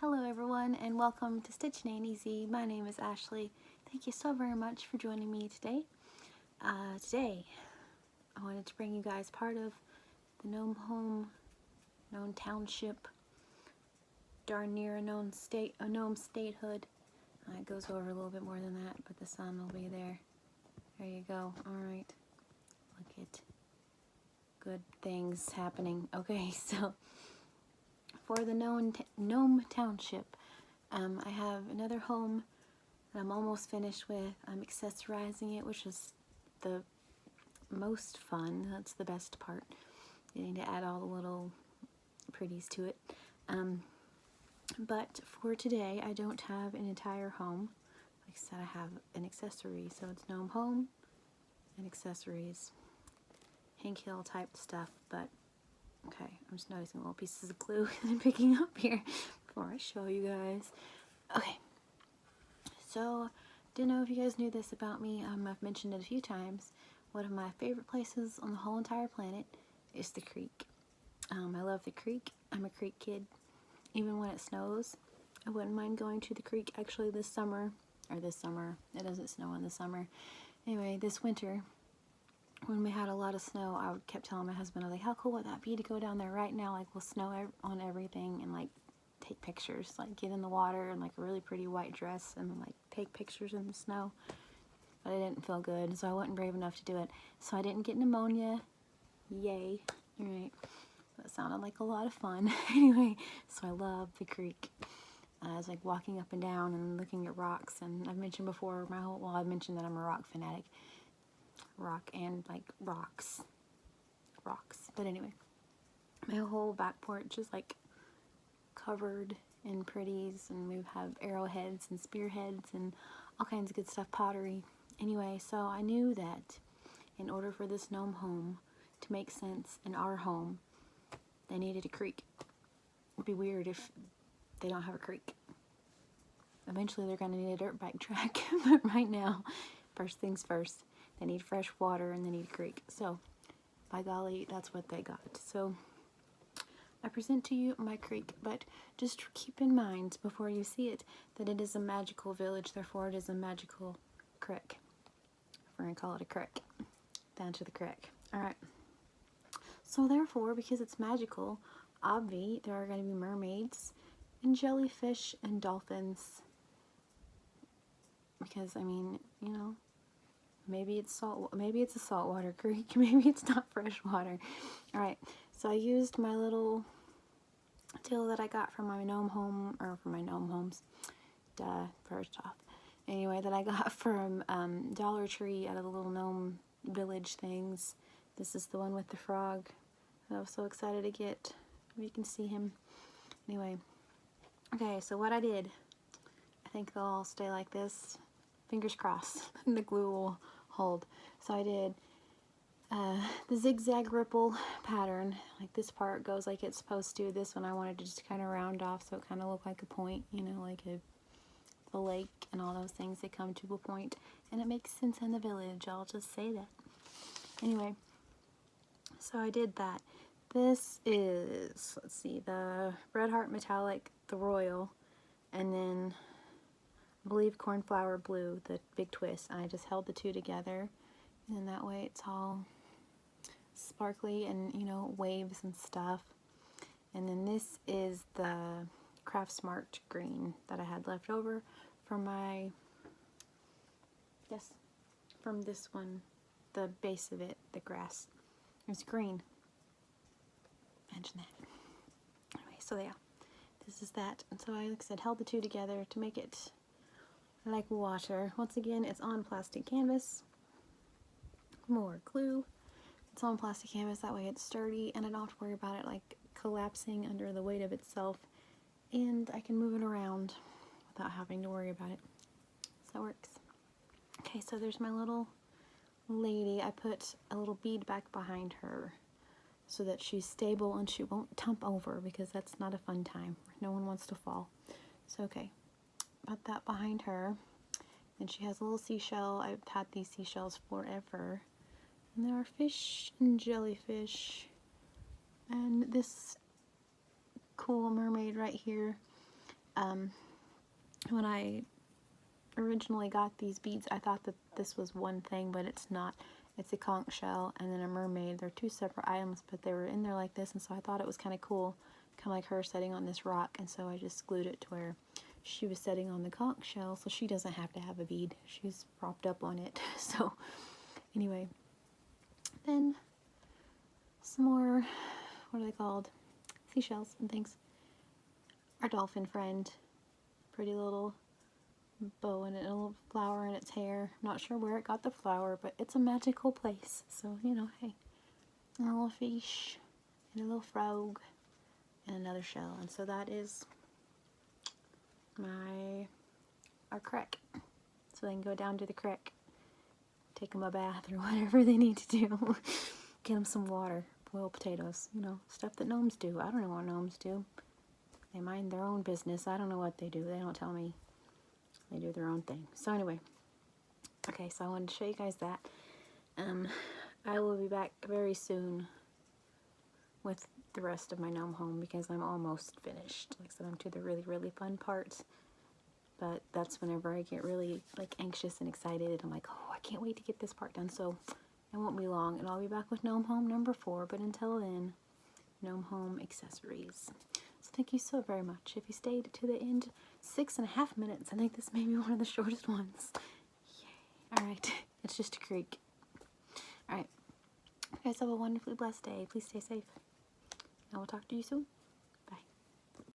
Hello everyone and welcome to Stitching Ain't Easy. My name is Ashley. Thank you so very much for joining me today. Today I wanted to bring you guys part of the gnome home, gnome township, darn near a gnome statehood. It goes over a little bit more than that, but the sun will be there. There you go. Alright, look at good things happening. Okay, so for the gnome township, I have another home that I'm almost finished with. I'm accessorizing it, which is the most fun. That's the best part, getting to add all the little pretties to it. But for today, I don't have an entire home. Like I said, I have an accessory, so it's gnome home and accessories, Hank Hill type stuff. But okay, I'm just noticing little pieces of glue I'm picking up here before I show you guys. Okay, so didn't know if you guys knew this about me. I've mentioned it a few times. One of my favorite places on the whole entire planet is the creek. I love the creek. I'm a creek kid. Even when it snows, I wouldn't mind going to the creek. Actually, this summer, it doesn't snow in the summer. Anyway, this winter, when we had a lot of snow, I kept telling my husband, I was like, how cool would that be to go down there right now, like with snow on everything, and like take pictures, like get in the water in like a really pretty white dress and like take pictures in the snow. But I didn't feel good, so I wasn't brave enough to do it. So I didn't get pneumonia. Yay. Alright. That sounded like a lot of fun. Anyway, so I love the creek. I was like walking up and down and looking at rocks, and I've mentioned before I've mentioned that I'm a rock fanatic. Rock and like rocks. But anyway, my whole back porch is like covered in pretties, and we have arrowheads and spearheads and all kinds of good stuff, pottery. Anyway, so I knew that in order for this gnome home to make sense in our home, they needed a creek. It'd be weird if they don't have a creek. Eventually they're going to need a dirt bike track, but right now, first things first, they need fresh water and they need a creek. So, by golly, that's what they got. So, I present to you my creek, but just keep in mind before you see it that it is a magical village, therefore it is a magical creek. We're going to call it a creek. Down to the creek. Alright. So therefore, because it's magical, there are going to be mermaids and jellyfish and dolphins. Because, I mean, you know, maybe it's a saltwater creek, maybe it's not fresh water. Alright, so I used my little till that I got from my gnome home, or from my gnome homes, first off. Anyway, that I got from Dollar Tree out of the little gnome village things. This is the one with the frog that I was so excited to get. You can see him. Anyway, okay, so what I did, I think they'll all stay like this. Fingers crossed, the glue will hold. So I did the zigzag ripple pattern. Like this part goes like it's supposed to. This one I wanted to just kind of round off so it kind of looked like a point, you know, like the lake and all those things. They come to a point, and it makes sense in the village. I'll just say that. Anyway, so I did that. This is, let's see, the Red Heart Metallic, the Royal, and then I believe Cornflower Blue, the big twist. And I just held the two together, and then that way it's all sparkly and, you know, waves and stuff. And then this is the Craft Smart green that I had left over from from this one, the base of it, the grass. It's green. Mention that. Anyway, so yeah, this is that. And so I, like I said, held the two together to make it like water. Once again, it's on plastic canvas. More glue. It's on plastic canvas, that way it's sturdy, and I don't have to worry about it like collapsing under the weight of itself, and I can move it around without having to worry about it. So that works. Okay, so there's my little lady. I put a little bead back behind her so that she's stable and she won't tump over, because that's not a fun time. No one wants to fall. So okay, put that behind her. And she has a little seashell. I've had these seashells forever. And there are fish and jellyfish. And this cool mermaid right here. When I originally got these beads, I thought that this was one thing, but it's not. It's a conch shell and then a mermaid. They're two separate items, but they were in there like this, and so I thought it was kind of cool, kind of like her sitting on this rock, and so I just glued it to where she was sitting on the conch shell, so she doesn't have to have a bead. She's propped up on it. So anyway, then some more, what are they called? Seashells and things. Our dolphin friend, pretty little bow and a little flower in its hair. Not sure where it got the flower, but it's a magical place. So, you know, hey. And a little fish, and a little frog, and another shell. And so that is our creek. So they can go down to the creek, take them a bath or whatever they need to do. Get them some water, boil potatoes, you know, stuff that gnomes do. I don't know what gnomes do. They mind their own business. I don't know what they do. They don't tell me. They do their own thing. So anyway, okay, so I wanted to show you guys that. I will be back very soon with the rest of my gnome home because I'm almost finished. Like I said, I'm to the really, really fun parts. But that's whenever I get really like anxious and excited. I'm like, oh, I can't wait to get this part done. So it won't be long, and I'll be back with gnome home number 4. But until then, gnome home accessories. So thank you so very much. If you stayed to the end, 6.5 minutes. I think this may be one of the shortest ones. Yay. Alright, it's just a creek. Alright, you guys have a wonderfully blessed day. Please stay safe. I will talk to you soon.